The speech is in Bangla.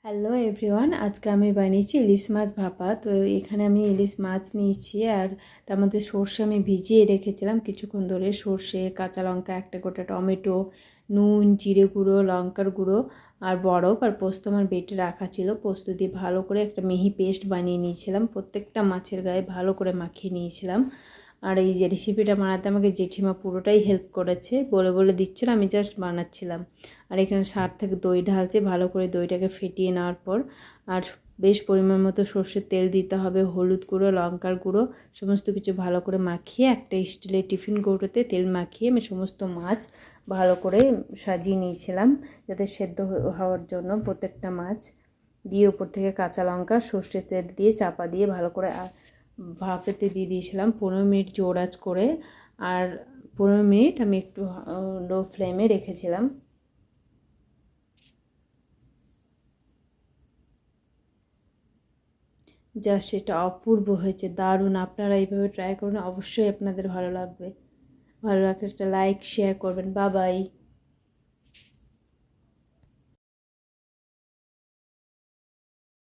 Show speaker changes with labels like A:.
A: হ্যালো এভরিওয়ান, আজকে আমি বানিয়েছি ইলিশ মাছ ভাপা। তো এখানে আমি ইলিশ মাছ নিয়েছি, আর তার মধ্যে সর্ষে আমি ভিজিয়ে রেখেছিলাম কিছুক্ষণ ধরে। সর্ষে, কাঁচা লঙ্কা, একটা গোটা টমেটো, নুন, জিরে গুঁড়ো, লঙ্কার গুঁড়ো আর বরফ আর পোস্ত আমার বেটে রাখা ছিল। পোস্ত দিয়ে ভালো করে একটা মিহি পেস্ট বানিয়ে নিয়েছিলাম, প্রত্যেকটা মাছের গায়ে ভালো করে মাখিয়ে নিয়েছিলাম। আর এই যে রেসিপিটা বানাতে আমাকে জেঠিমা পুরোটাই হেল্প করেছে, বলে বলে দিচ্ছিল, আমি জাস্ট বানাচ্ছিলাম। আর এখানে সার থেকে দই ঢালছে, ভালো করে দইটাকে ফেটিয়ে নেওয়ার পর আর বেশ পরিমাণ মতো সর্ষের তেল দিতে হবে, হলুদ গুঁড়ো, লঙ্কার গুঁড়ো সমস্ত কিছু ভালো করে মাখিয়ে একটা স্টিলের টিফিন কৌটোতে তেল মাখিয়ে আমি সমস্ত মাছ ভালো করে সাজিয়ে নিয়েছিলাম, যাতে সেদ্ধ হওয়ার জন্য প্রত্যেকটা মাছ দিয়ে উপর থেকে কাঁচা লঙ্কা সর্ষের তেল দিয়ে চাপা দিয়ে ভালো করে ভাপেতে দিয়ে দিয়েছিলাম 15 মিনিট জোর আঁচ করে। আর 15 মিনিট আমি একটু লো ফ্লেমে রেখেছিলাম। জাস্ট এটা অপূর্ব হয়েছে, দারুণ। আপনারা এইভাবে ট্রাই করুন, অবশ্যই আপনাদের ভালো লাগবে। ভালো লাগলে একটা লাইক শেয়ার করবেন। Bye bye.